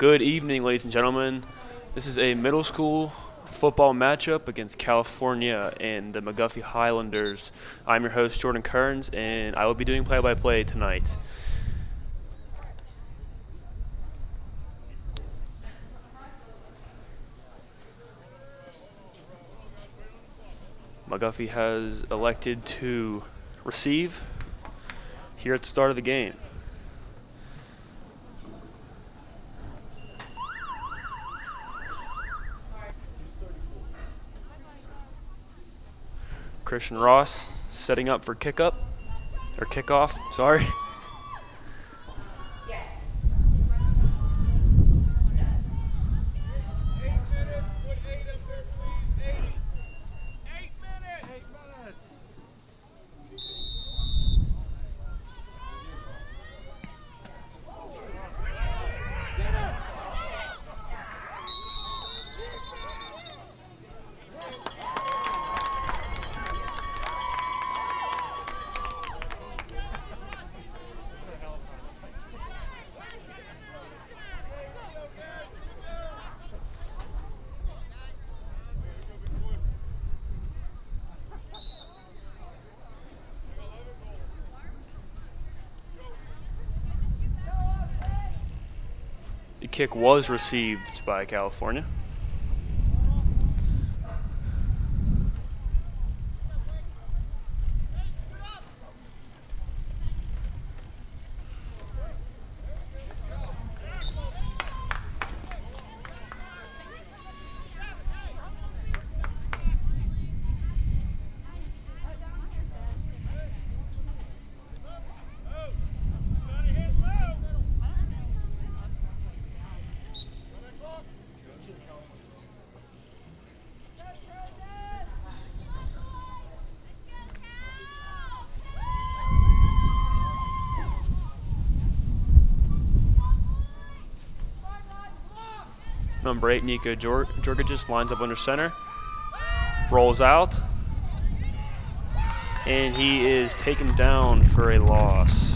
Good evening, ladies and gentlemen. This is a middle school football matchup against California and the McGuffey Highlanders. I'm your host, Jordan Kearns, and I will be doing play-by-play tonight. McGuffey has elected to receive here at the start of the game. Christian Ross setting up for kickoff. Sorry. The kick was received by California. Number 8, Nico Jorgicus lines up under center, rolls out, and he is taken down for a loss.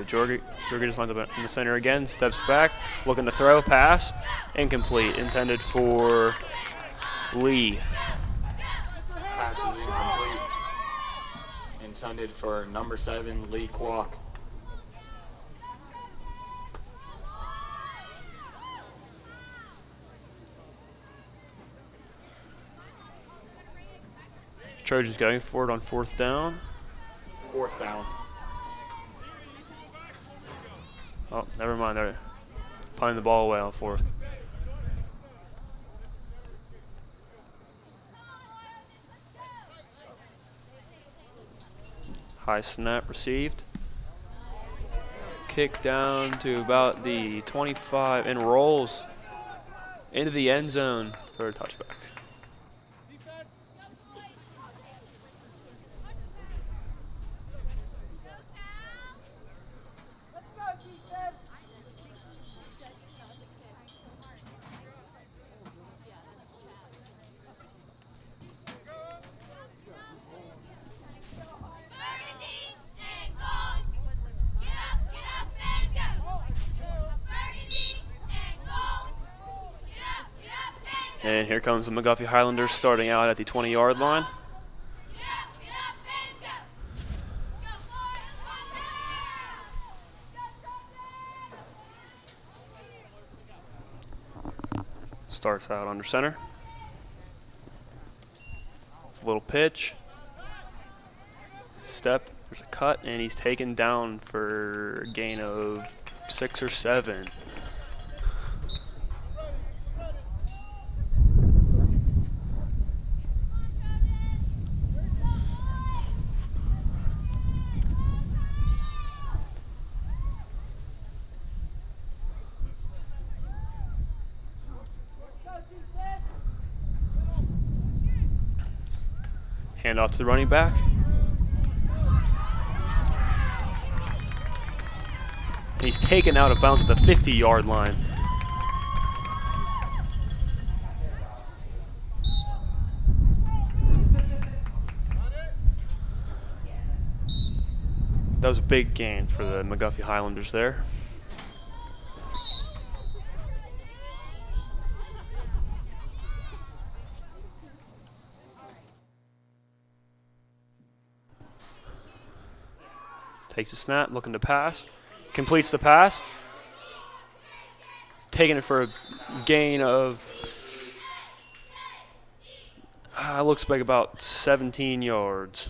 Jorgicus lines up in the center again, steps back, looking to throw, pass, incomplete, intended for Lee. Pass is incomplete, intended for number 7, Lee Kwok. Trojans going for it on 4th down. 4th down. Oh, never mind. They're punting the ball away on 4th. High snap received. Kick down to about the 25 and rolls into the end zone for a touchback. And here comes the McGuffey Highlanders starting out at the 20-yard line. Starts out under center. A little pitch. Step, there's a cut, and he's taken down for a gain of 6 or 7. Hand off to the running back. And he's taken out of bounds at the 50-yard line. That was a big gain for the McGuffey Highlanders there. Takes a snap, looking to pass. Completes the pass. Taking it for a gain of, looks like about 17 yards.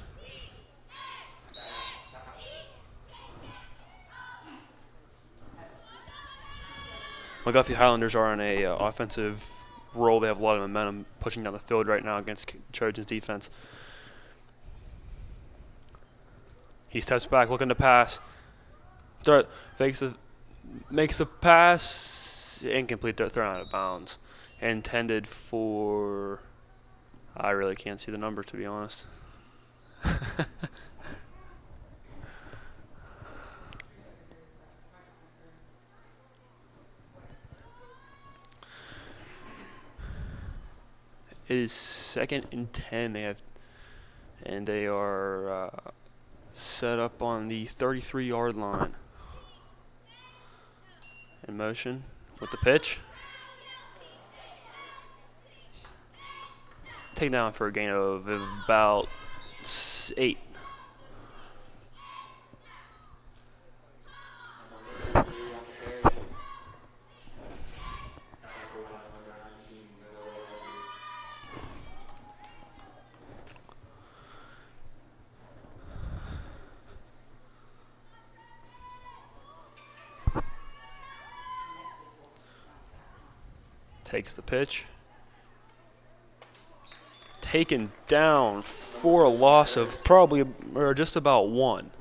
McGuffey Highlanders are on a offensive roll. They have a lot of momentum pushing down the field right now against Trojans defense. He steps back, looking to pass. Makes a pass, incomplete, thrown out of bounds. Intended for, I really can't see the number, to be honest. It is 2nd and 10. They are set up on the 33-yard line. In motion with the pitch. Taken down for a gain of about 8. Takes the pitch. Taken down for a loss of probably, or just about 1.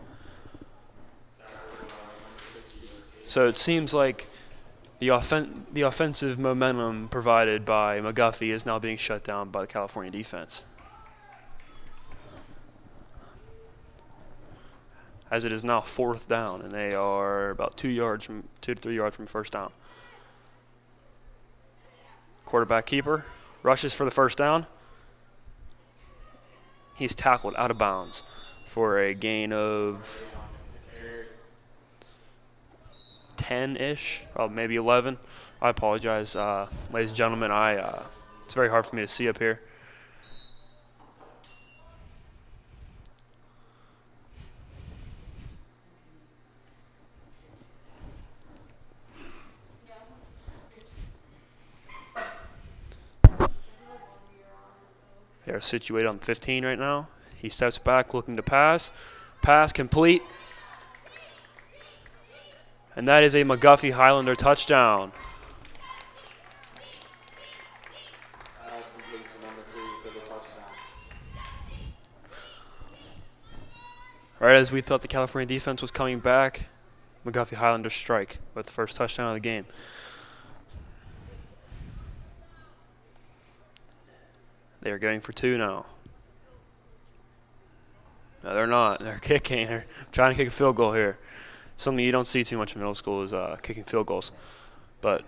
So it seems like the offensive momentum provided by McGuffey is now being shut down by the California defense. As it is now 4th down, and they are about 2 to 3 yards from first down. Quarterback keeper rushes for the first down. He's tackled out of bounds for a gain of 10-ish, maybe 11. I apologize, ladies and gentlemen. It's very hard for me to see up here. They're situated on 15 right now. He steps back looking to pass. Pass complete. And that is a McGuffey Highlander touchdown. Pass complete to number 3 for the touchdown. Right as we thought the California defense was coming back, McGuffey Highlanders strike with the first touchdown of the game. They're going for 2 now. No, they're not. They're kicking. They're trying to kick a field goal here. Something you don't see too much in middle school is kicking field goals. But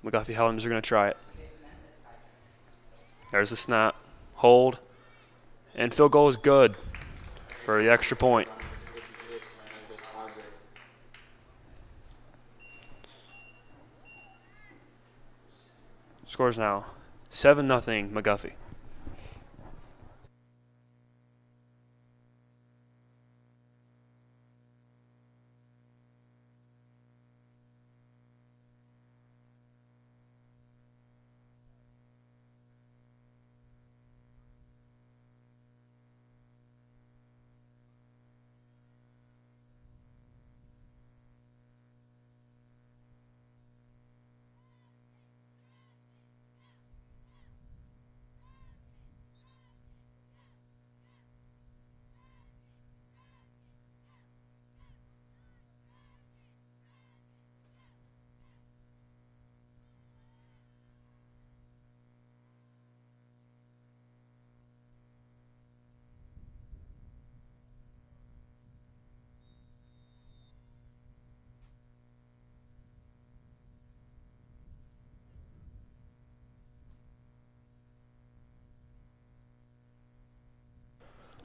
McGuffey Highlanders are going to try it. There's the snap. Hold. And field goal is good for the extra point. Scores now 7-0 McGuffey.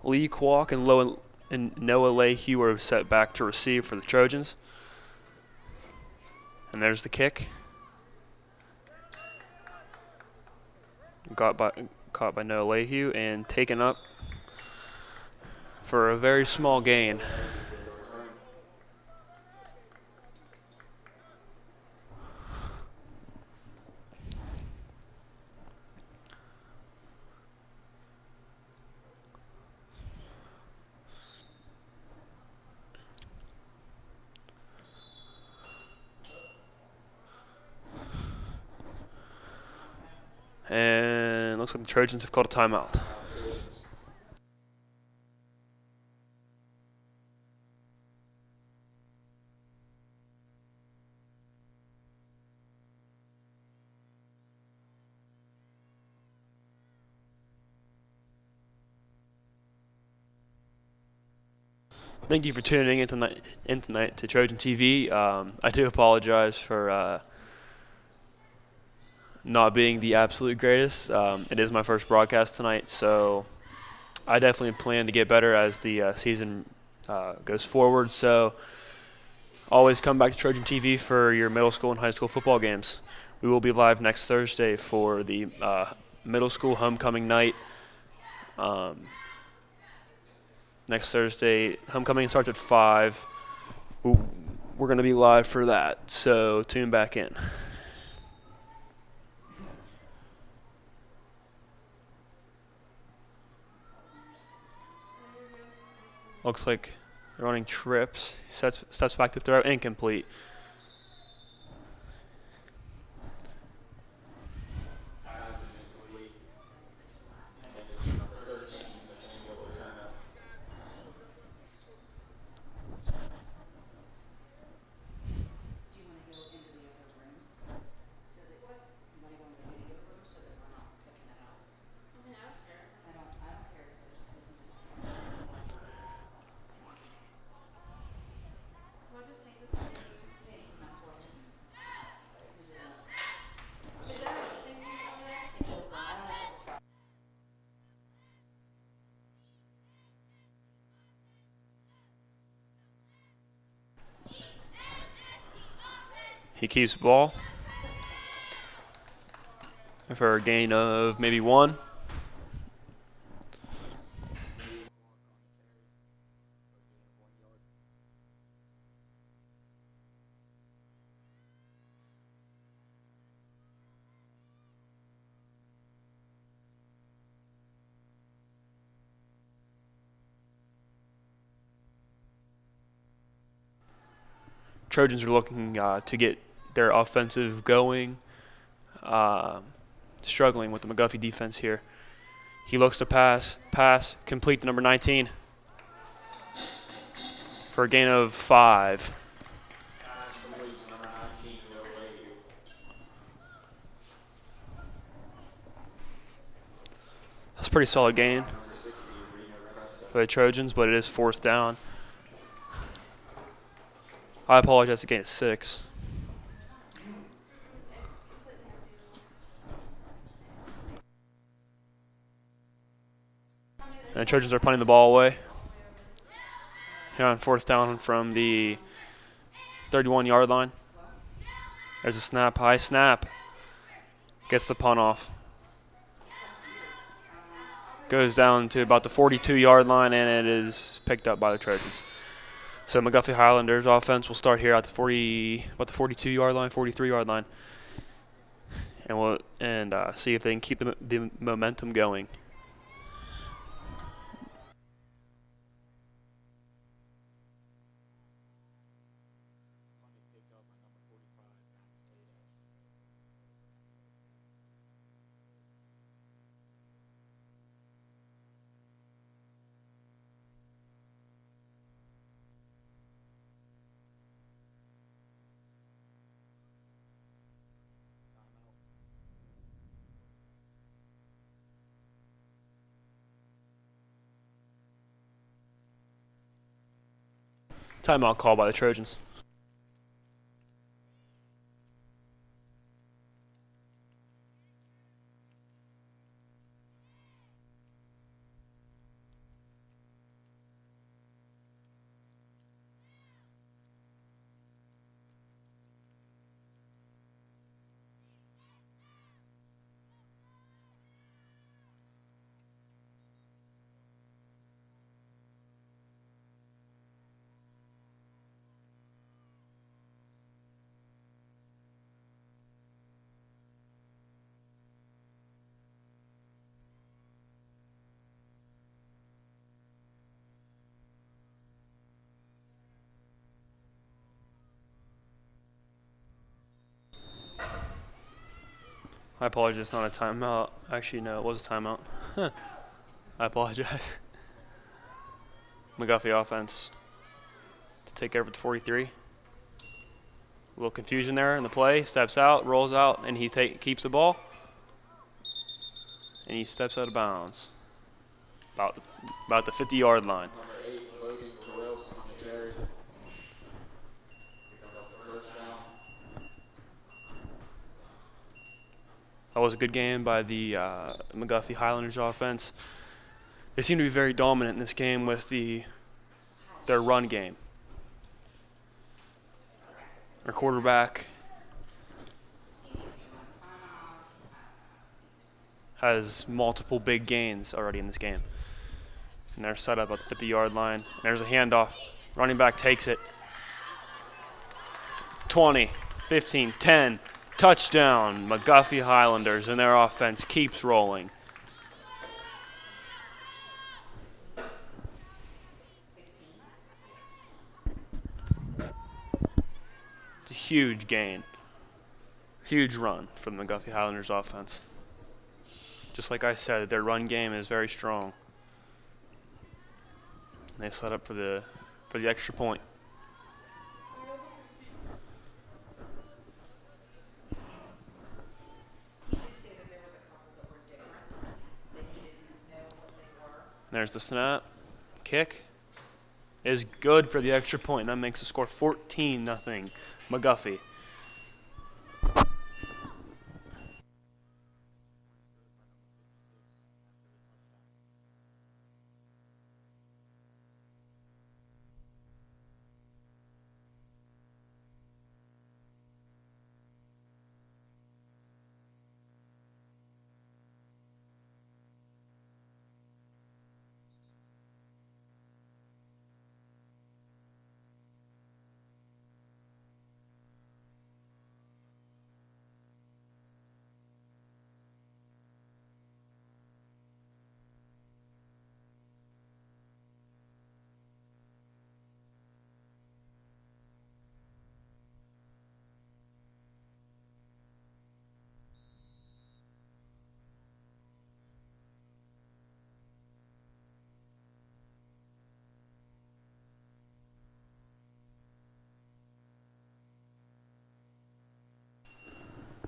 Lee Kwok and Noah Lehue are set back to receive for the Trojans. And there's the kick. Caught by Noah Lehue and taken up for a very small gain. And looks like the Trojans have called a timeout. Thank you for tuning in tonight to Trojan TV. I do apologize for not being the absolute greatest. It is my first broadcast tonight, so I definitely plan to get better as the season goes forward. So always come back to Trojan TV for your middle school and high school football games. We will be live next Thursday for the middle school homecoming night. Next Thursday, homecoming starts at 5. We're going to be live for that, so tune back in. Looks like they're running trips. Steps back to throw, incomplete. He keeps the ball for a gain of maybe 1. Trojans are looking to get their offensive going, struggling with the McGuffey defense here. He looks to pass, complete to number 19 for a gain of 5. That's a pretty solid gain for the Trojans, but it is 4th down. I apologize, a gain of 6. And the Trojans are punting the ball away. Here on 4th down from the 31-yard line. There's a snap, high snap. Gets the punt off. Goes down to about the 42-yard line, and it is picked up by the Trojans. So McGuffey Highlanders offense will start here at the 42-yard line, 43-yard line, and see if they can keep the momentum going. Timeout call by the Trojans. I apologize, it's not a timeout. Actually, no, it was a timeout. I apologize. McGuffey offense to take over at the 43. A little confusion there in the play. Steps out, rolls out, and he keeps the ball. And he steps out of bounds. About the 50-yard line. That was a good game by the McGuffey Highlanders offense. They seem to be very dominant in this game with their run game. Their quarterback has multiple big gains already in this game. And they're set up at the 50-yard line. There's a handoff. Running back takes it. 20, 15, 10. Touchdown. McGuffey Highlanders, and their offense keeps rolling. It's a huge gain. Huge run from the McGuffey Highlanders offense. Just like I said, their run game is very strong. And they set up for the extra point. There's the snap. Kick is good for the extra point. That makes the score 14-0. McGuffey.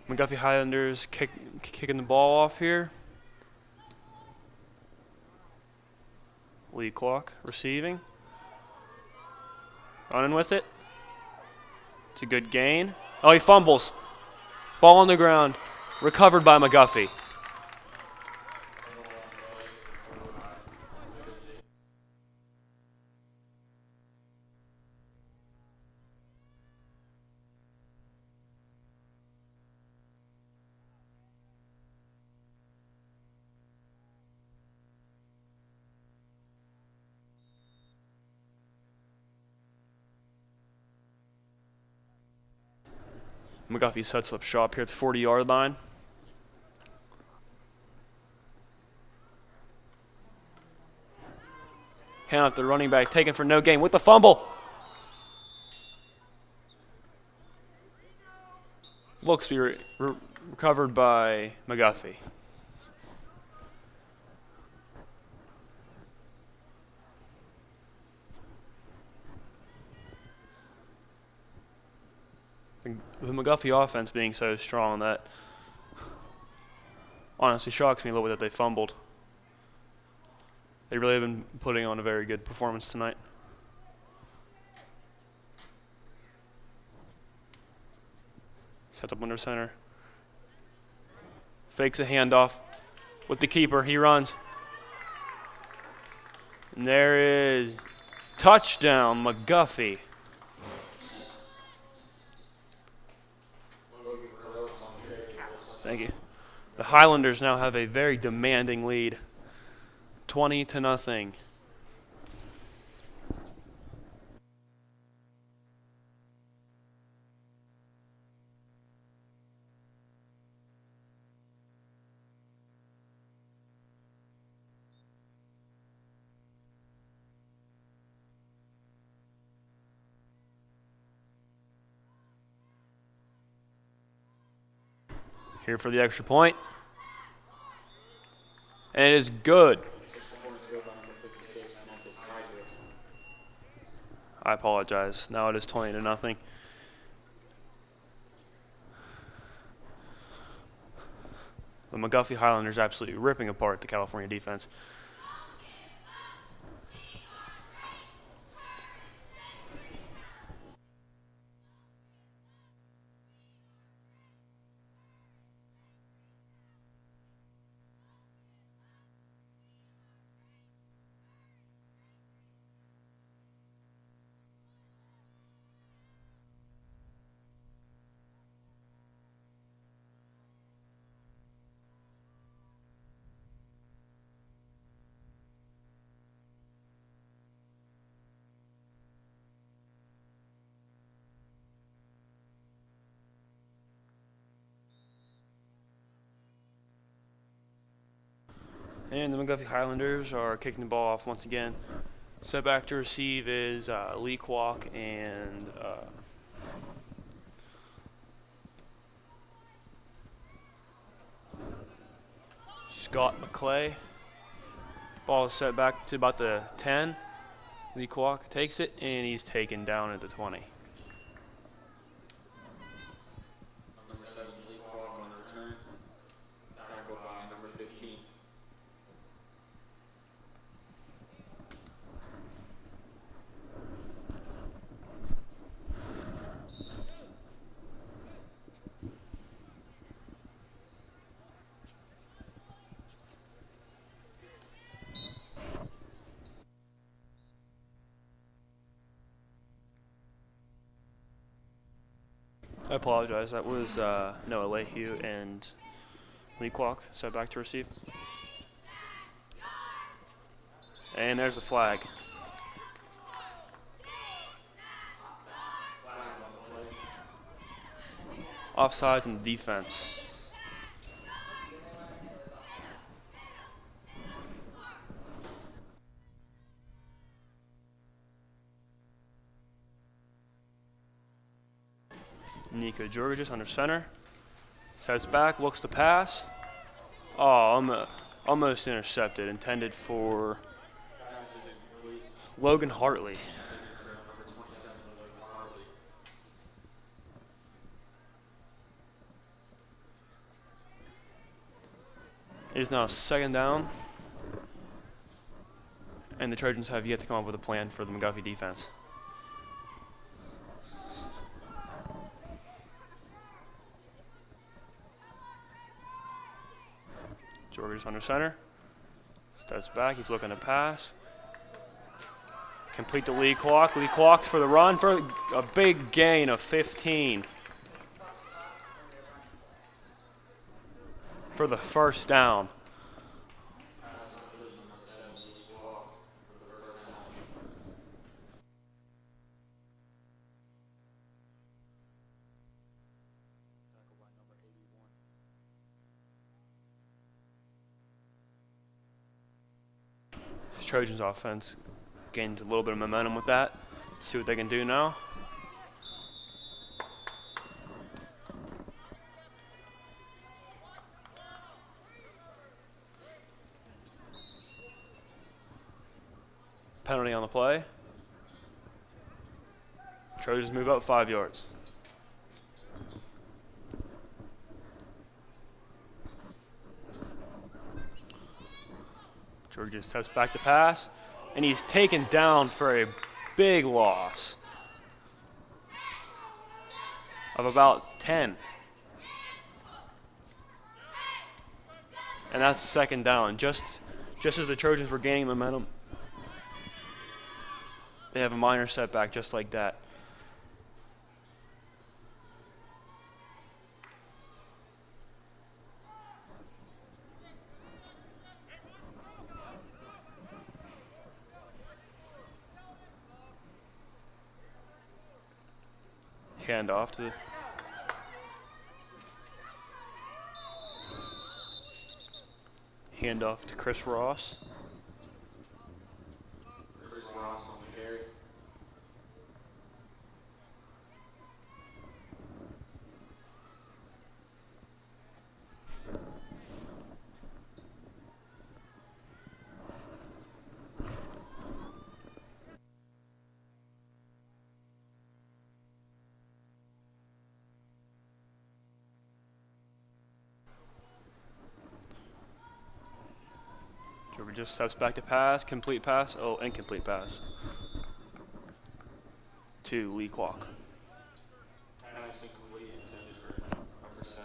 McGuffey Highlanders kicking the ball off here. Lee Clark receiving. Running with it. It's a good gain. Oh, he fumbles. Ball on the ground. Recovered by McGuffey. McGuffey sets up shop here at the 40-yard line. Hand off the running back, taken for no gain with the fumble. Looks to be recovered by McGuffey. The McGuffey offense being so strong, that honestly shocks me a little bit that they fumbled. They really have been putting on a very good performance tonight. Sets up under center. Fakes a handoff with the keeper. He runs. And there is touchdown, McGuffey. Thank you. The Highlanders now have a very demanding lead, 20-0. Here for the extra point. And it is good. I apologize. Now it is 20-0. The McGuffey Highlanders absolutely ripping apart the California defense. And the McGuffey Highlanders are kicking the ball off once again. Set back to receive is Lee Kwok and Scott McClay. Ball is set back to about the 10. Lee Kwok takes it, and he's taken down at the 20. Number 7, Lee Kwok on return. Tackled by number 15. I apologize. That was Noah Lehue and Lee Kwok set back to receive. And there's the flag. Offsides in defense. Nico Georgis under center. Steps back, looks to pass. Oh, almost intercepted. Intended for Logan Hartley. It is now 2nd down. And the Trojans have yet to come up with a plan for the McGuffey defense. Georgis under center. Steps back. He's looking to pass. Complete to Lee Kwok. Lee Kwok's for the run for a big gain of 15. For the first down. Trojans offense gains a little bit of momentum with that. See what they can do now. Penalty on the play. Trojans move up 5 yards. Georgis steps back to pass, and he's taken down for a big loss of about 10. And that's 2nd down. Just as the Trojans were gaining momentum, they have a minor setback just like that. Handoff to Chris Ross. Chris Ross on the carry. Trevor just steps back to pass, complete pass, oh, incomplete pass. To Lee Kwok. Pass incomplete intended for number 7.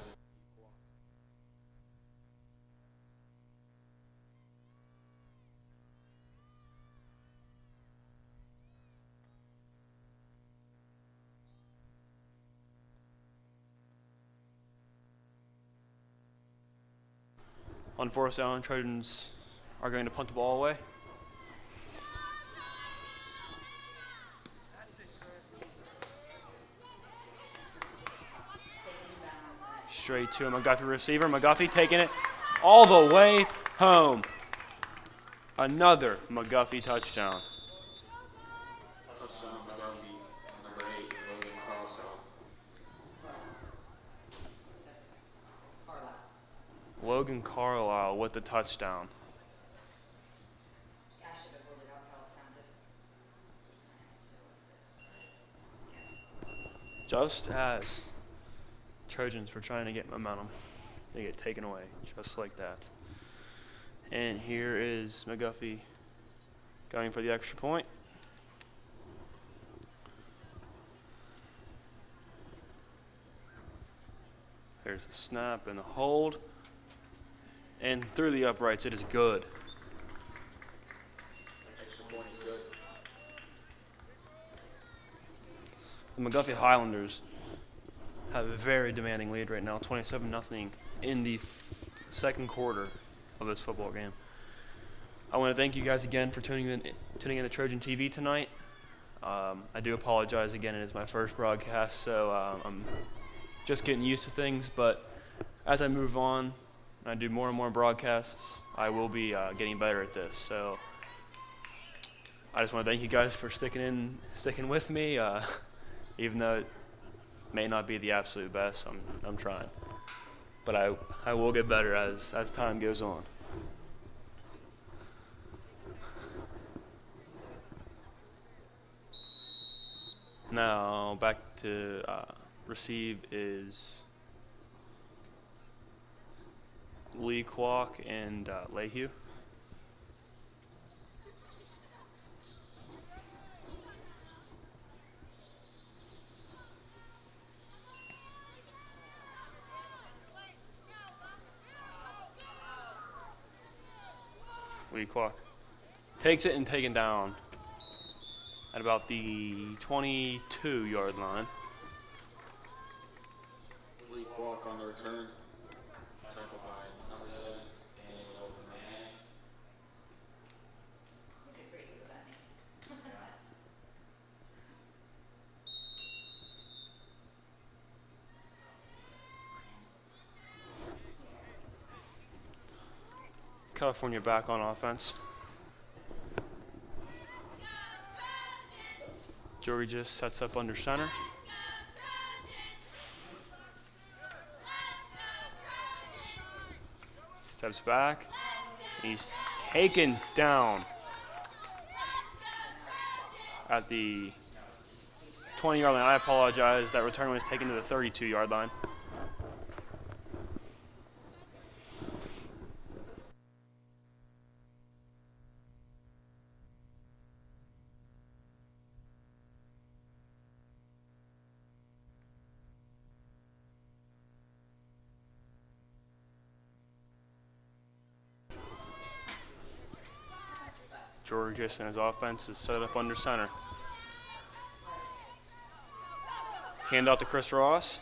On fourth down, Trojans are going to punt the ball away. Straight to a McGuffey receiver. McGuffey taking it all the way home. Another McGuffey touchdown. Touchdown McGuffey, number 8, Logan Carlson. Logan Carlisle with the touchdown. Just as Trojans were trying to get momentum, they get taken away just like that. And here is McGuffey going for the extra point. There's the snap and the hold. And through the uprights, it is good. Extra point is good. The McGuffey Highlanders have a very demanding lead right now, 27-0 in the second quarter of this football game. I want to thank you guys again for tuning in to Trojan TV tonight. I do apologize again, it is my first broadcast, so I'm just getting used to things, but as I move on and I do more and more broadcasts, I will be getting better at this. So I just want to thank you guys for sticking with me, even though it may not be the absolute best. I'm trying, but I will get better as time goes on. Now back to receive is Lee Kwok and Lehue. Lee Kwok takes it and taken down at about the 22-yard line. Lee Kwok on the return. Tackled by number 7, Daniel Manic. California back on offense. Jory just sets up under center. Steps back. He's taken down at the 20-yard line. I apologize. That return was taken to the 32-yard line. Georges and his offense is set up under center. Hand out to Chris Ross.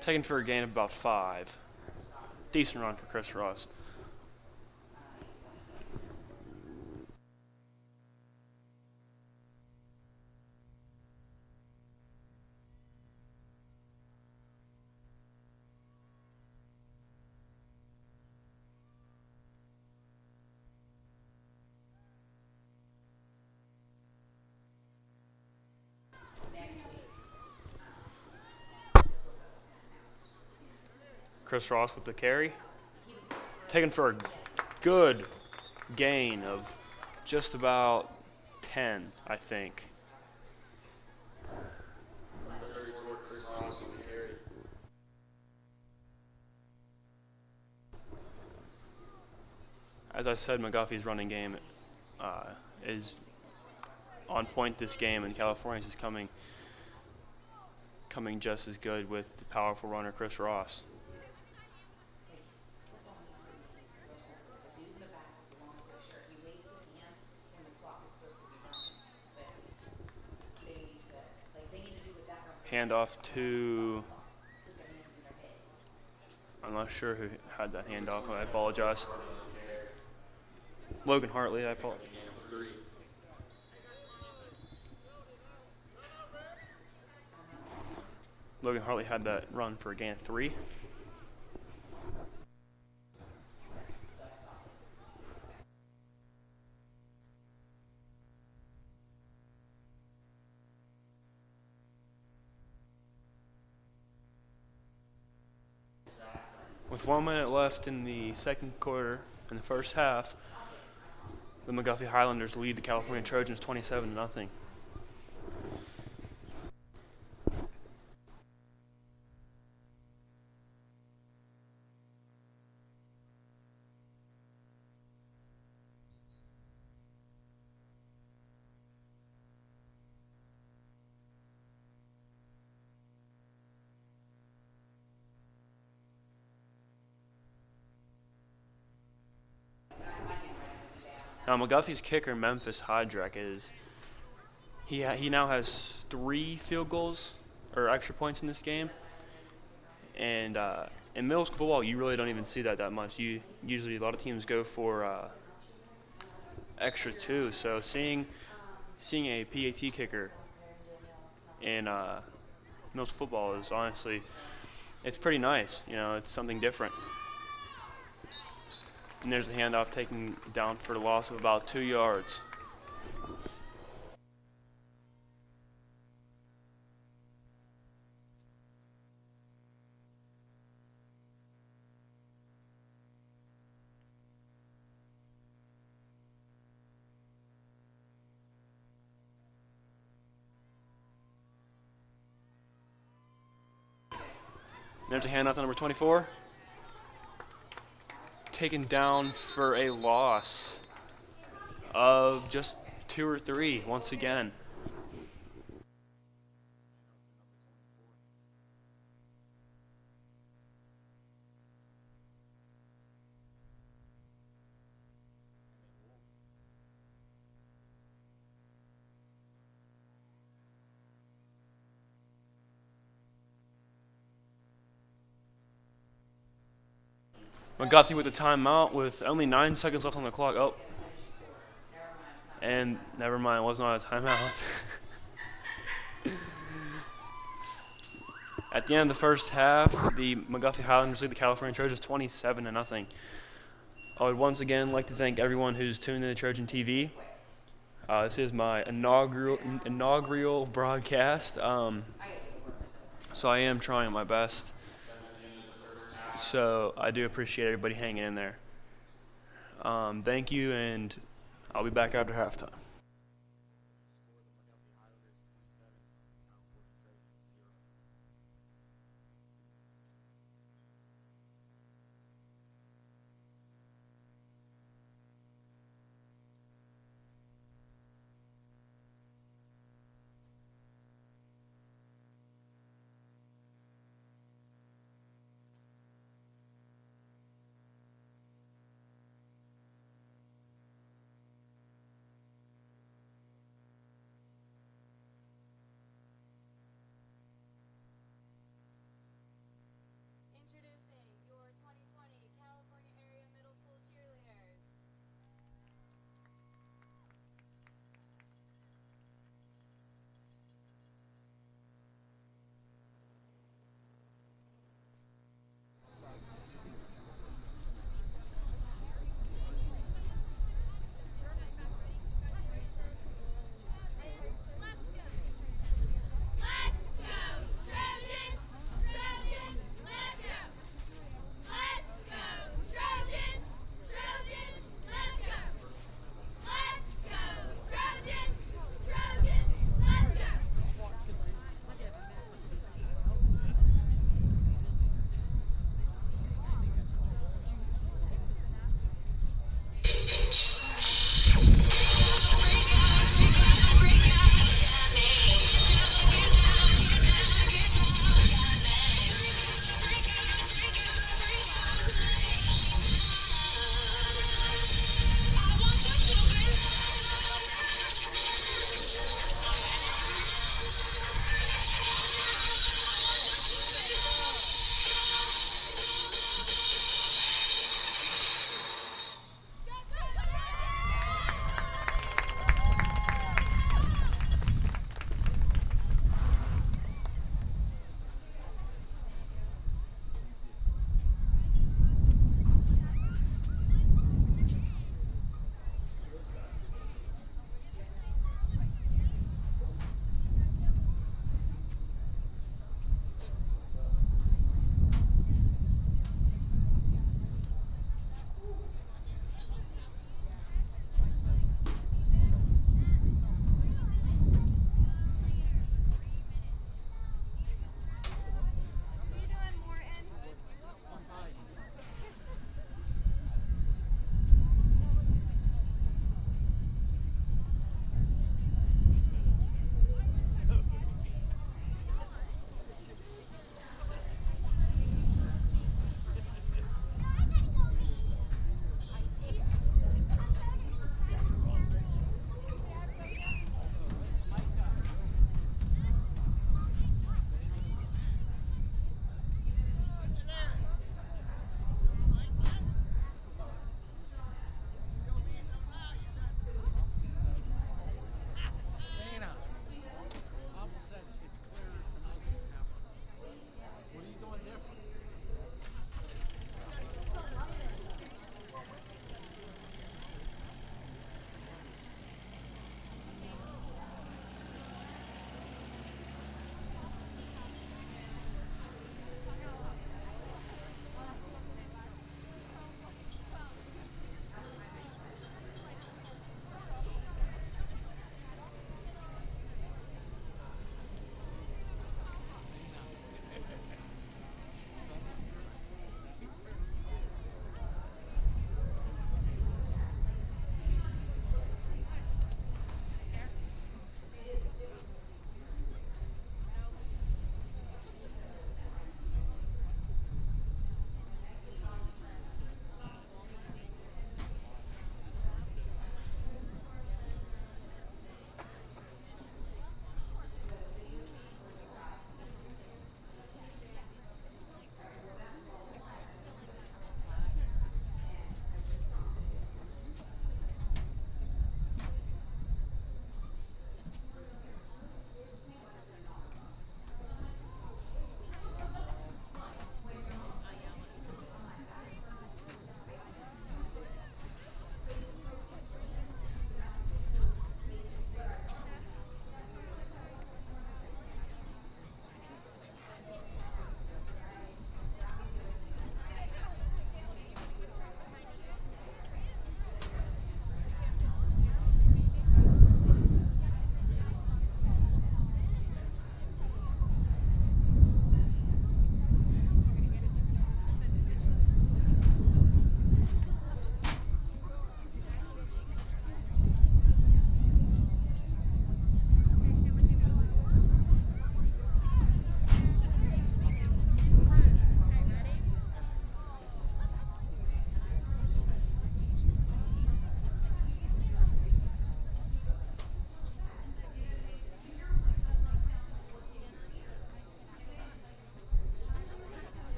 Taken for a gain of about 5. Decent run for Chris Ross. Chris Ross with the carry. Taken for a good gain of just about 10, I think. Number 34, Chris Ross on the carry. As I said, McGuffey's running game is on point this game, and California's is coming just as good with the powerful runner Chris Ross. Handoff to, I'm not sure who had that handoff. I apologize. Logan Hartley, I apologize. Logan Hartley had that run for a gain of 3. With 1 minute left in the second quarter, in the first half, the McGuffey Highlanders lead the California Trojans 27-0. Now McGuffey's kicker, Memphis Hydrek, he now has 3 field goals or extra points in this game, and in middle school football you really don't even see that much. Usually a lot of teams go for extra 2. So seeing a PAT kicker in middle school football is honestly, it's pretty nice. You know, it's something different. And there's the handoff taken down for the loss of about 2 yards. There's a handoff to number 24. Taken down for a loss of just 2 or 3 once again. McGuffey with the timeout with only 9 seconds left on the clock. Oh, and never mind, it was not a timeout. At the end of the first half, the McGuffey Highlanders lead the California Trojans 27-0. I would once again like to thank everyone who's tuned in to Trojan TV. This is my inaugural broadcast, so I am trying my best. So I do appreciate everybody hanging in there. Thank you, and I'll be back after halftime.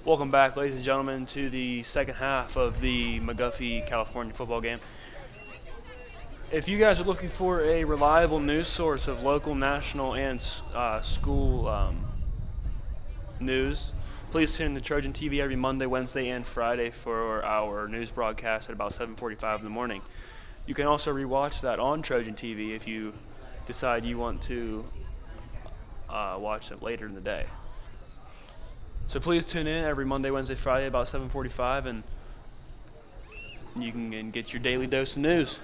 Welcome back, ladies and gentlemen, to the second half of the McGuffey California football game. If you guys are looking for a reliable news source of local, national, and school news, please tune in to Trojan TV every Monday, Wednesday, and Friday for our news broadcast at about 7:45 in the morning. You can also rewatch that on Trojan TV if you decide you want to watch it later in the day. So please tune in every Monday, Wednesday, Friday about 7:45, and you can get your daily dose of news.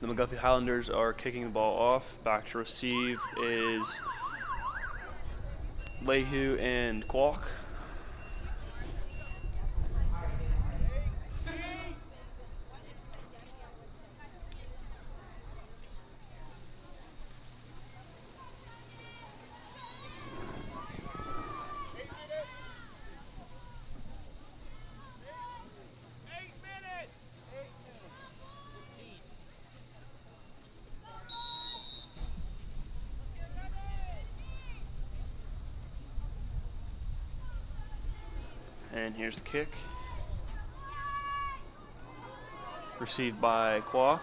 The McGuffey Highlanders are kicking the ball off. Back to receive is Leahu and Kwok. And here's the kick. Received by Kwok.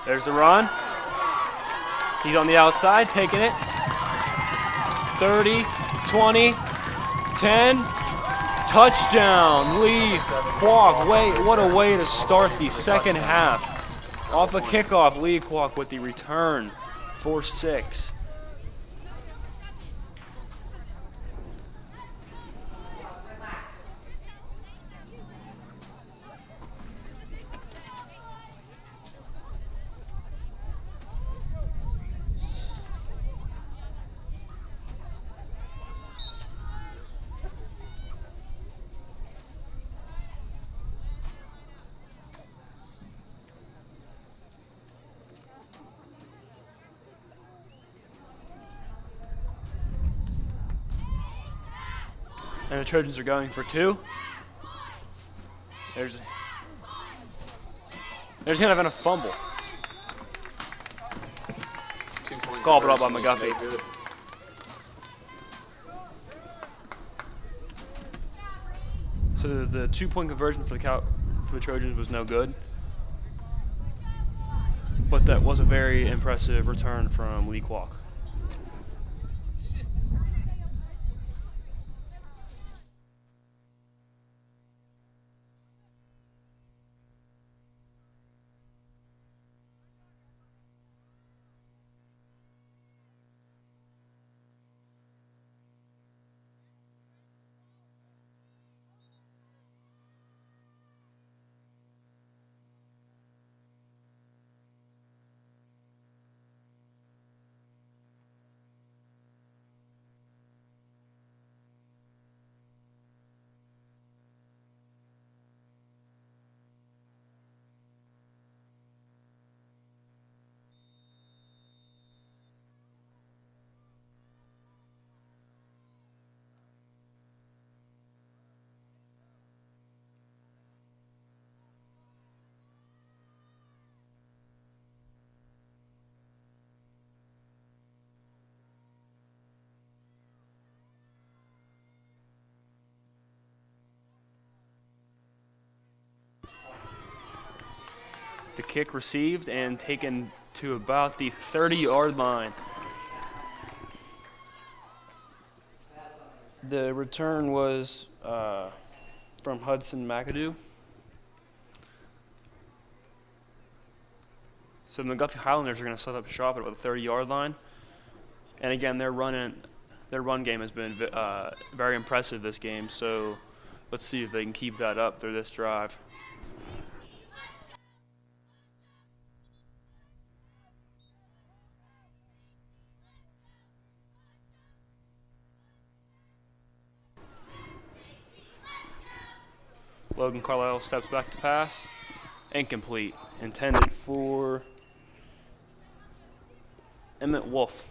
There's the run. He's on the outside, taking it. 30, 20, 10. Touchdown, Lee Kwok. What a way to start the second half. Off a kickoff, Lee Kwok with the return for 6. And the Trojans are going for 2. There's gonna have been a fumble. Gobbled up by McGuffey. So the 2-point conversion for the Trojans was no good. But that was a very impressive return from Lee Kwok. The kick received and taken to about the 30-yard line. The return was from Hudson McAdoo. So the McGuffey Highlanders are going to set up shop at about the 30-yard line. And again, their run game has been very impressive this game. So let's see if they can keep that up through this drive. Logan Carlisle steps back to pass. Incomplete. Intended for Emmett Wolf.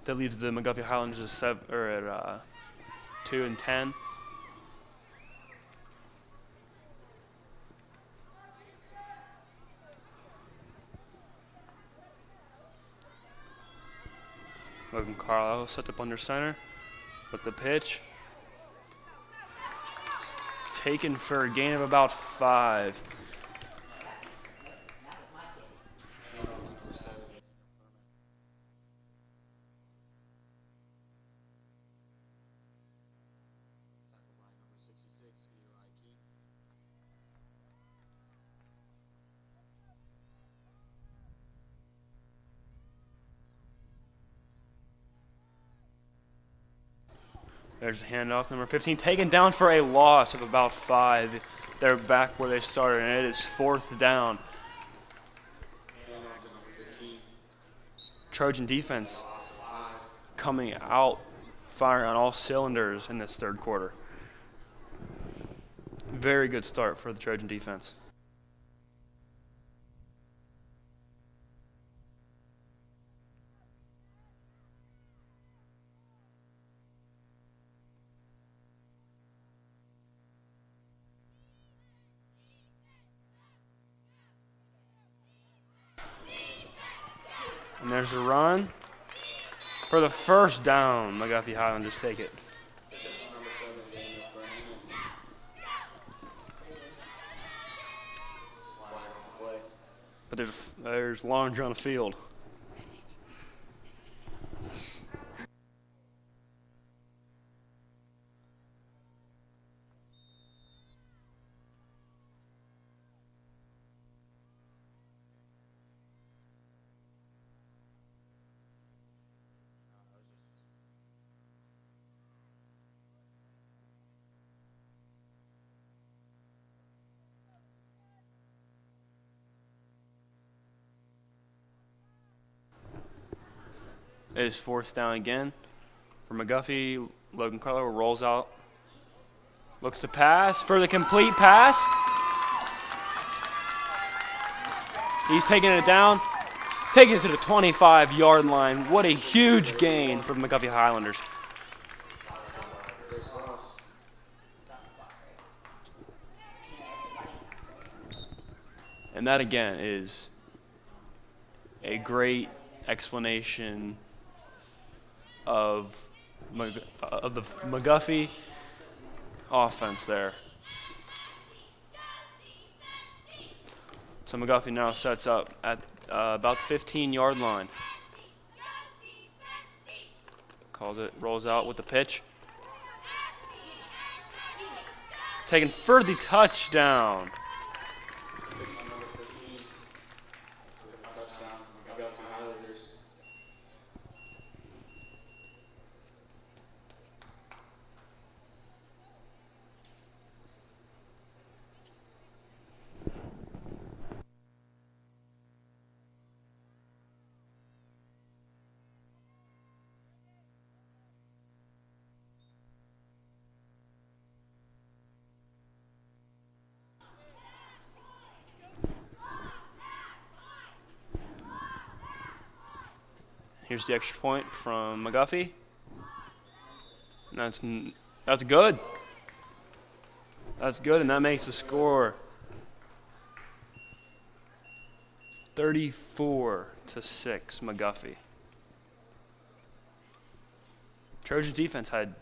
That leaves the McGuffey Highlanders at 2-10. Logan Carlisle sets up under center with the pitch. Taken for a gain of about 5. There's a handoff, number 15, taken down for a loss of about 5. They're back where they started, and it is 4th down. Trojan defense coming out, firing on all cylinders in this third quarter. Very good start for the Trojan defense. And there's a run for the first down. McGuffey Highlanders take it. But there's laundry on the field. It is 4th down again for McGuffey. Logan Carlisle rolls out, looks to pass for the complete pass. He's taking it down, taking it to the 25-yard line. What a huge gain for the McGuffey Highlanders. And that again is a great explanation of the McGuffey offense there. So McGuffey now sets up at about the 15-yard line. Calls it, rolls out with the pitch. Taken for the touchdown. Here's the extra point from McGuffey. And that's good. That's good, and that makes the score 34-6 McGuffey. Trojans defense had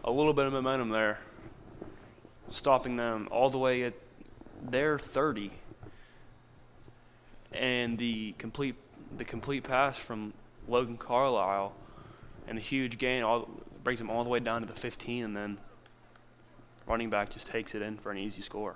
a little bit of momentum there, stopping them all the way at their 30. And the complete pass from Logan Carlisle and the huge gain brings him all the way down to the 15, and then running back just takes it in for an easy score.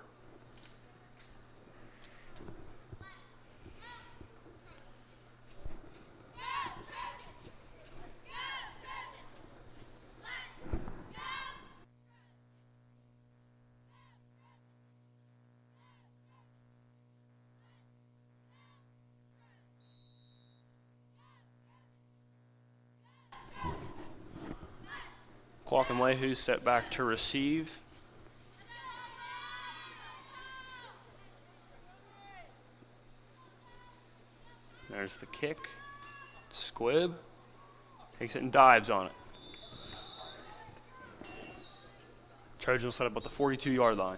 Clark and Leahu set back to receive. There's the kick. Squibb takes it and dives on it. Trojans will set up at the 42-yard line.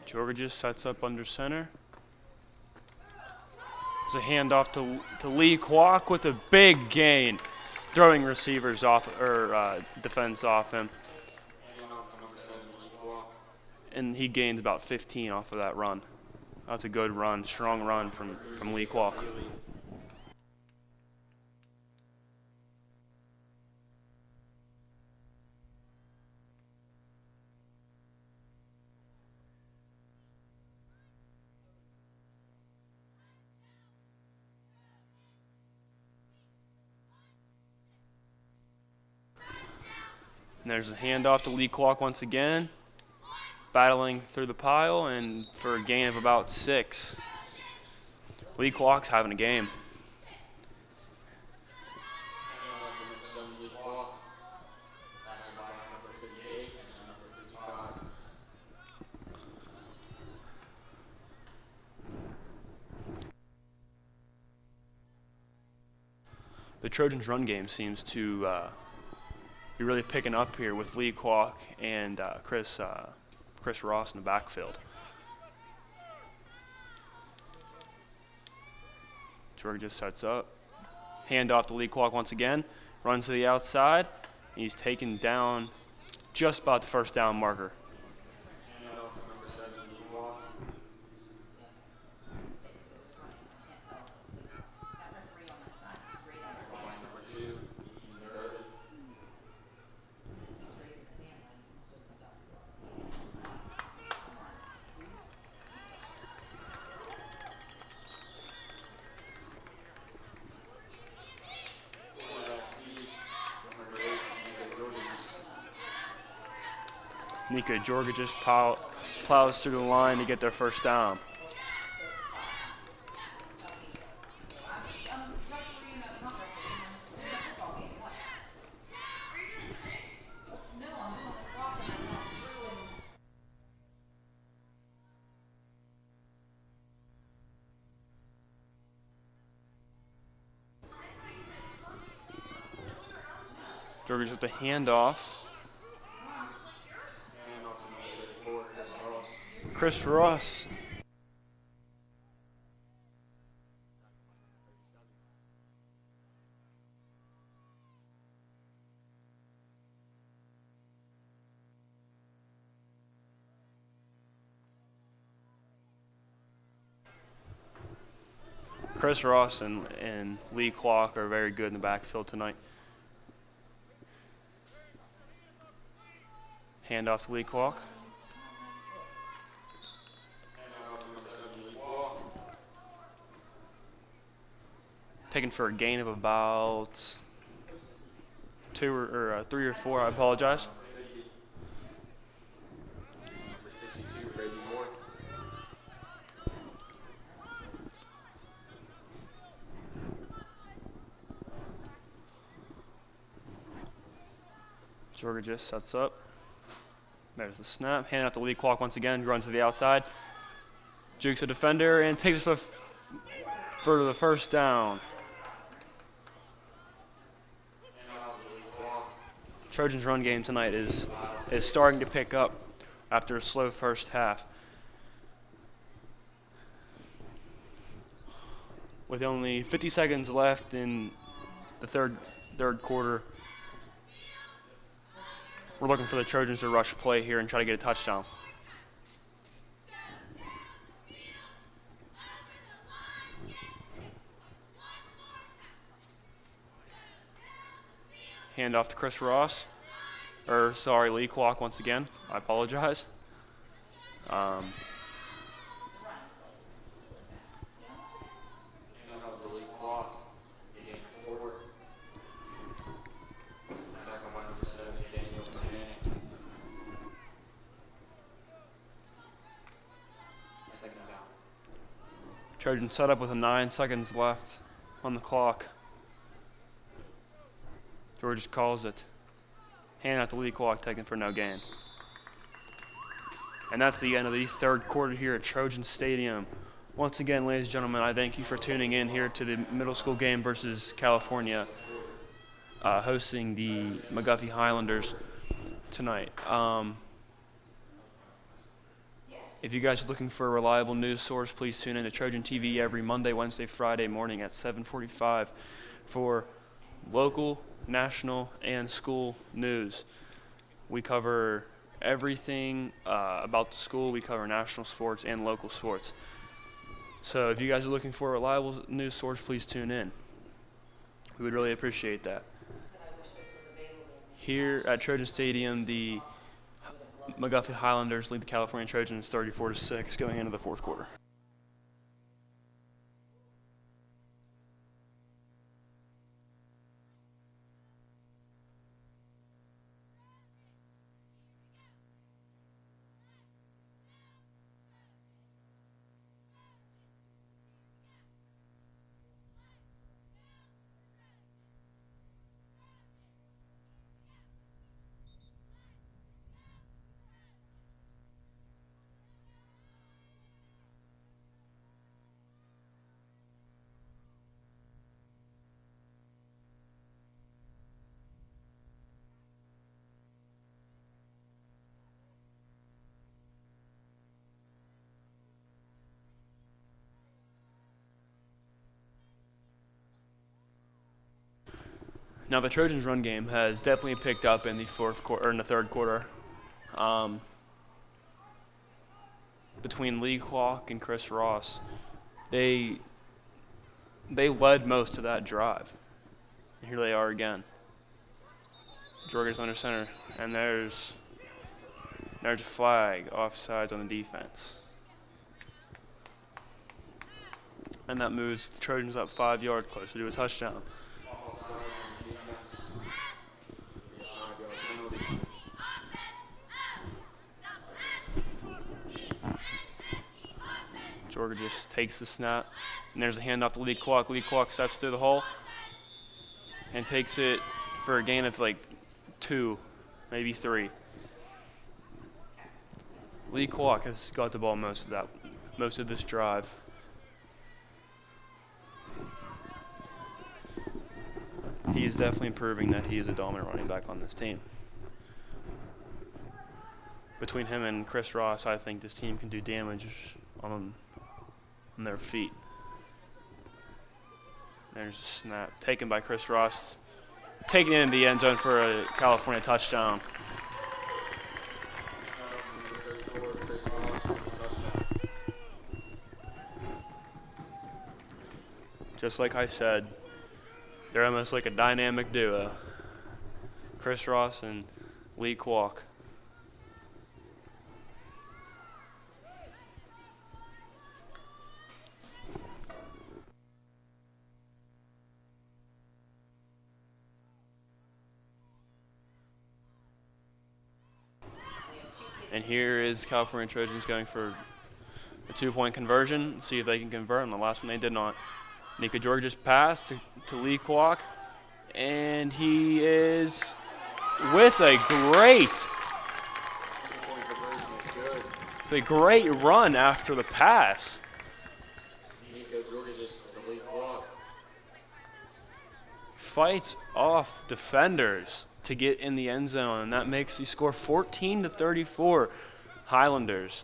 Georgia sets up under center. There's a handoff to Lee Kwok with a big gain, throwing receivers off or defense off him. And off to number 7, Lee Kwok. And he gains about 15 off of that run. That's a good run, strong run from Lee Kwok. And there's a handoff to Lee Kwok once again, battling through the pile and for a gain of about 6. Lee Kwok's having a game. And off to number 7, Lee Kwok. Tackled by number 58 and number 55. The Trojans' run game seems to be really picking up here with Lee Kwok and Chris Ross in the backfield. Georgia sets up. Handoff to Lee Kwok once again. Runs to the outside. He's taken down just about the first down marker. And off to number 7, Lee Kwok. Tackled by number 2, Ethan Durbin. Quarterback C, number 8, Nico Jorgens. Nika Georgia just plows through the line to get their first down. Georgia with the handoff. And off to number 34, Chris Ross. Chris Ross. Chris Ross and Lee Kwok are very good in the backfield tonight. Handoff to Lee Kwok. And off to number 7, Lee Kwok. Taken for a gain of about 2 or 3 or 4. I apologize. Number 62, Brady Moore. Georgia just sets up. There's the snap. Hand out to Lee Kwok once again. Runs to the outside. Jukes a defender and takes it for the first down. And off to Lee Kwok. Trojans' run game tonight is starting to pick up after a slow first half. With only 50 seconds left in the third quarter, we're looking for the Trojans to rush play here and try to get a touchdown. Hand off to Chris Ross. Lee Kwok once again. I apologize. And off to Lee Kwok. He gained 4. Tackled by number 7, Daniel Fernandez. Second down. Trojans set up with 9 seconds left on the clock. Georgia calls it. Hand out to Lee Kwok, taken for no gain. And that's the end of the third quarter here at Trojan Stadium. Once again, ladies and gentlemen, I thank you for tuning in here to the middle school game versus California, hosting the McGuffey Highlanders tonight. If you guys are looking for a reliable news source, please tune in to Trojan TV every Monday, Wednesday, Friday morning at 7:45 for local, national, and school news. We cover everything about the school. We cover national sports and local sports. So if you guys are looking for a reliable news source, please tune in. We would really appreciate that. Here at Trojan Stadium, the McGuffey Highlanders lead the California Trojans 34-6 going into the fourth quarter. Now the Trojans' run game has definitely picked up in the third quarter. Between Lee Kwok and Chris Ross, they led most of that drive. And here they are again. Jorgen's under center, and there's a flag, offsides on the defense. And that moves the Trojans up 5 yards closer to a touchdown. Jorgen just takes the snap, and there's a handoff to Lee Kwok. Lee Kwok steps through the hole and takes it for a gain of like 2, maybe 3. Lee Kwok has got the ball most of this drive. He is definitely proving that he is a dominant running back on this team. Between him and Chris Ross, I think this team can do damage on their feet. There's a snap taken by Chris Ross, taken into the end zone for a California touchdown. Just like I said, they're almost like a dynamic duo. Chris Ross and Lee Kwok. And here is California Trojans going for a 2-point conversion. See if they can convert. On the last one, they did not. Nika George just passed to Lee Kwok, and he is with a great run after the pass. Nika George just to Lee Kwok. Fights off defenders to get in the end zone, and that makes the score 14-34 Highlanders.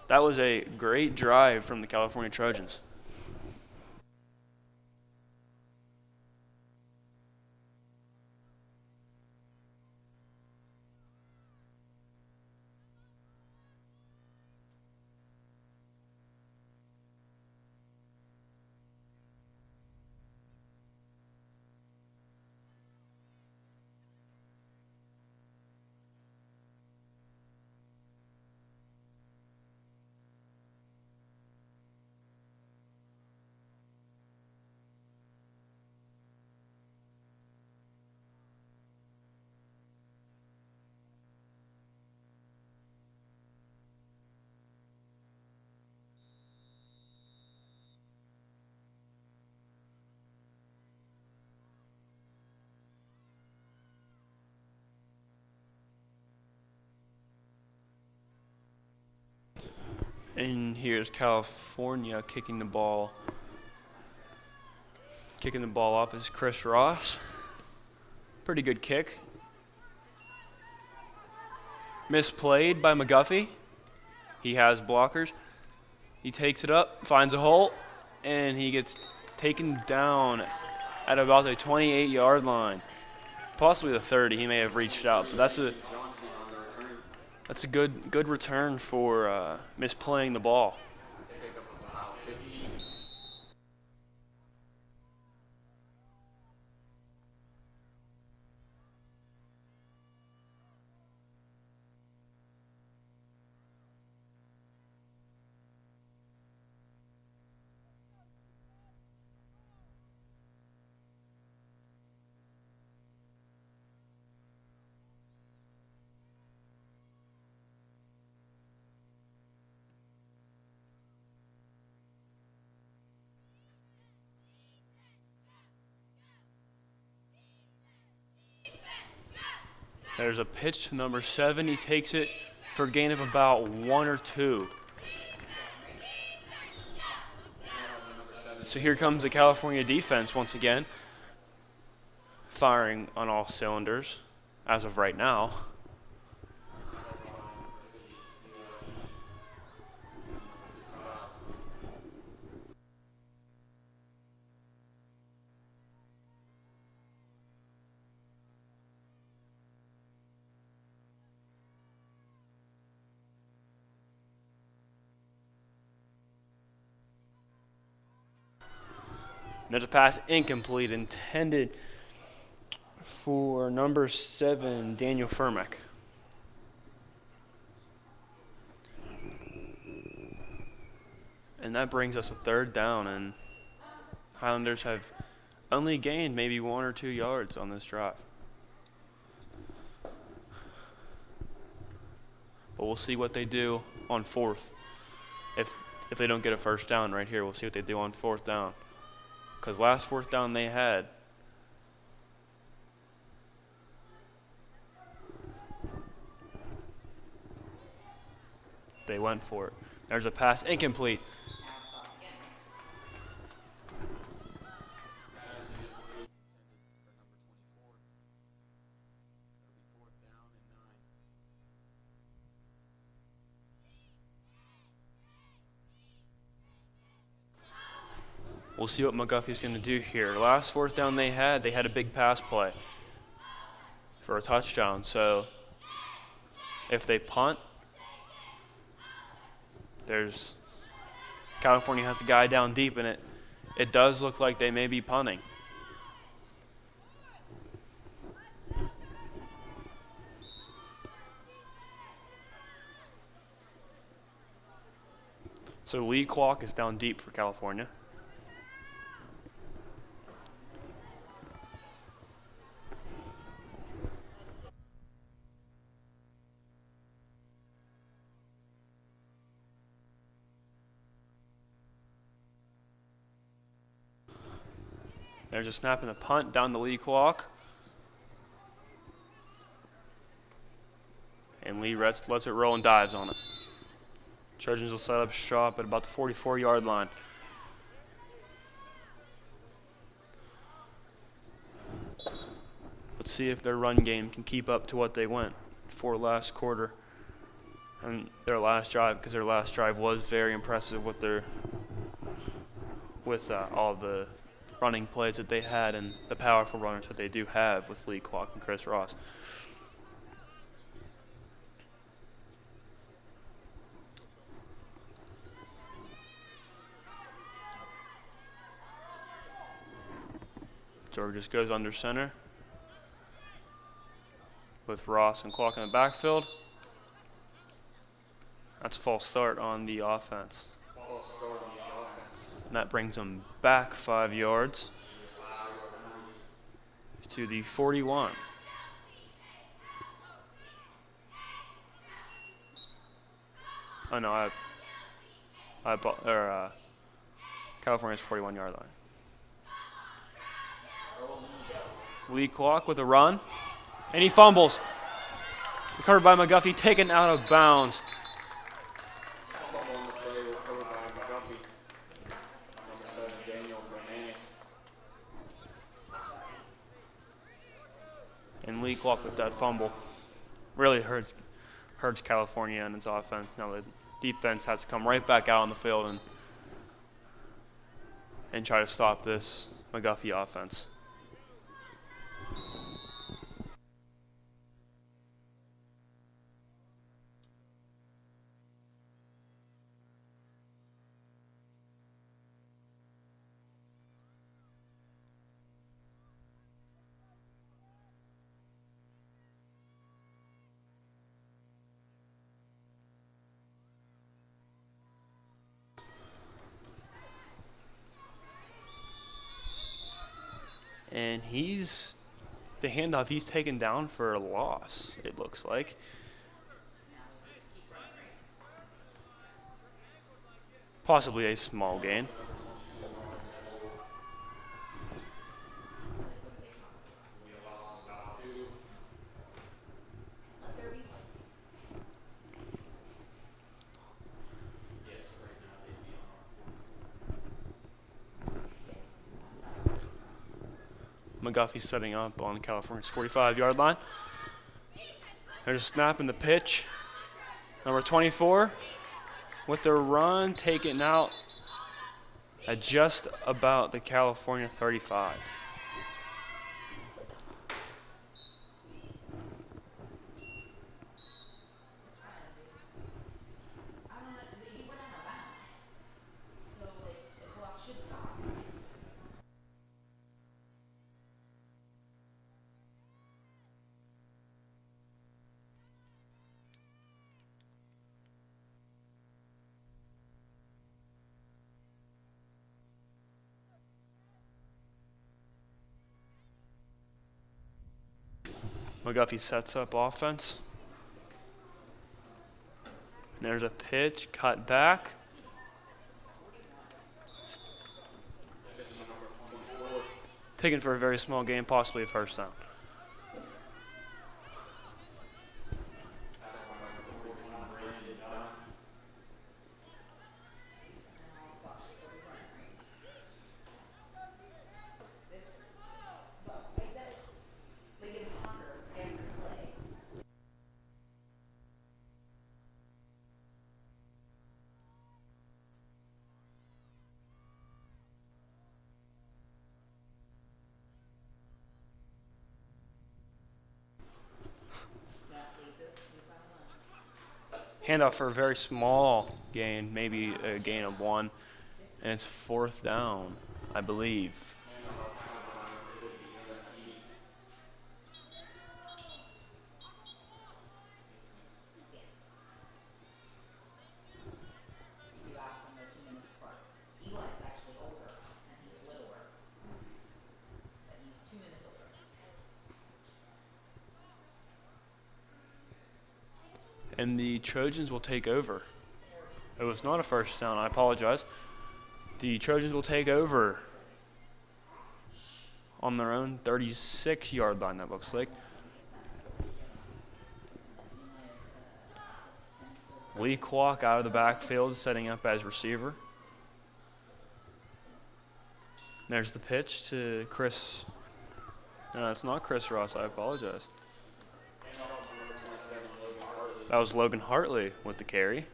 That was a great drive from the California Trojans. And here's California kicking the ball. Kicking the ball off is Chris Ross. Pretty good kick. Misplayed by McGuffey. He has blockers. He takes it up, finds a hole, and he gets taken down at about the 28-yard line. Possibly the 30. He may have reached out, but that's a good return for misplaying the ball. Pick up about 15. There's a pitch to number 7. He takes it for a gain of about 1 or 2. So here comes the California defense once again, firing on all cylinders as of right now. There's a pass incomplete intended for number 7, Daniel Furmack. And that brings us a 3rd down, and Highlanders have only gained maybe 1 or 2 yards on this drive. But we'll see what they do on 4th. If they don't get a 1st down right here, we'll see what they do on 4th down. Because last 4th down they had, they went for it. There's a pass incomplete. We'll see what McGuffey's going to do here. Last 4th down they had a big pass play for a touchdown. So if they punt, California has a guy down deep, and it does look like they may be punting. So Lee Kwok is down deep for California. There's a snap and a punt down the Lee Kwok. And Lee lets it roll and dives on it. Trojans will set up shop at about the 44-yard line. Let's see if their run game can keep up to what they went for last quarter and their last drive, because their last drive was very impressive with all the running plays that they had and the powerful runners that they do have with Lee Kwok and Chris Ross. George just goes under center with Ross and Kwok in the backfield. That's a false start on the offense. False start on the offense. And that brings them back 5 yards to the 41. Oh no, California's 41-yard line. Lee Kwok with a run, and he fumbles. Recovered by McGuffey, taken out of bounds. Fumble on the play recovered by McGuffey. Number 7, Daniel Furmack. And Lee Kwok with that fumble really hurts California and its offense. Now defense has to come right back out on the field and try to stop this McGuffey offense. And the handoff he's taken down for a loss, it looks like. Possibly a small gain. McGuffey setting up on California's 45-yard line. There's a snap in the pitch. Number 24 with the run, taken out at just about the California 35. McGuffey sets up offense. There's a pitch, cut back. Taken for a very small gain, possibly a first down. Handoff for a very small gain, maybe a gain of 1, and it's fourth down, I believe. And the Trojans will take over. It was not a first down, I apologize. The Trojans will take over on their own 36-yard line, that looks like. Lee Kwok out of the backfield, setting up as receiver. There's the pitch to Chris. No, it's not Chris Ross, I apologize. That was Logan Hartley with the carry.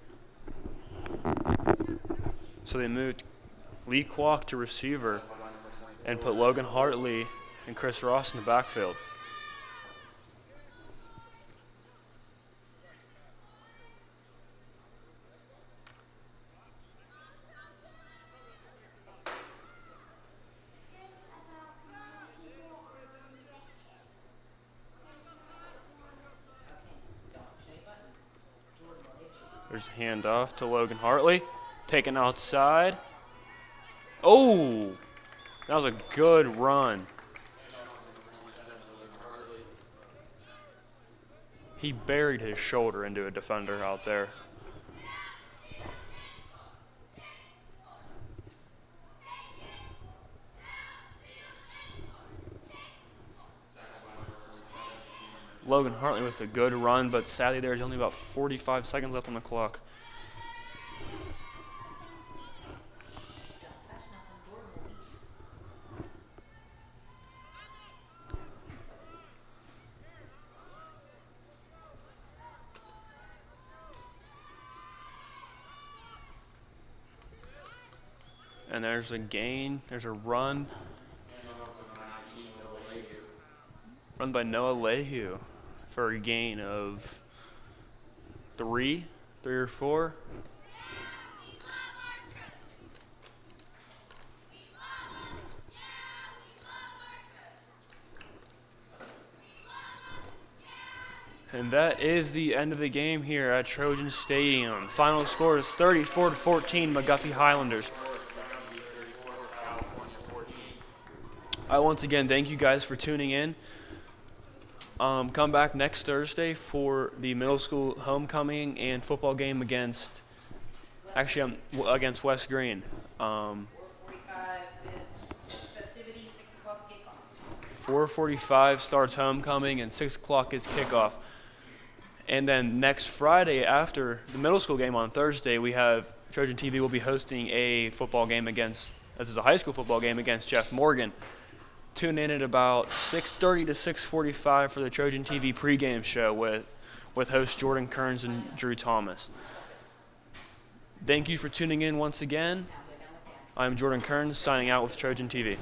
So they moved Lee Kwok to receiver and put Logan Hartley and Chris Ross in the backfield. There's a handoff to Logan Hartley. Taken outside. Oh! That was a good run. He buried his shoulder into a defender out there. Logan Hartley with a good run, but sadly there's only about 45 seconds left on the clock. And there's a gain. There's a run. Run by Noah Leahy for a gain of 3 or 4. And that is the end of the game here at Trojan Stadium. Final score is 34-14, McGuffey Highlanders. I once again thank you guys for tuning in. Come back next Thursday for the middle school homecoming and football game against West Green. 4:45 is festivity, 6 o'clock kickoff. 4:45 starts homecoming and 6 o'clock is kickoff. And then next Friday after the middle school game on Thursday, we have Trojan TV will be hosting a football game this is a high school football game against Jeff Morgan. Tune in at about 6:30 to 6:45 for the Trojan TV pregame show with hosts Jordan Kearns and Drew Thomas. Thank you for tuning in once again. I'm Jordan Kearns signing out with Trojan TV.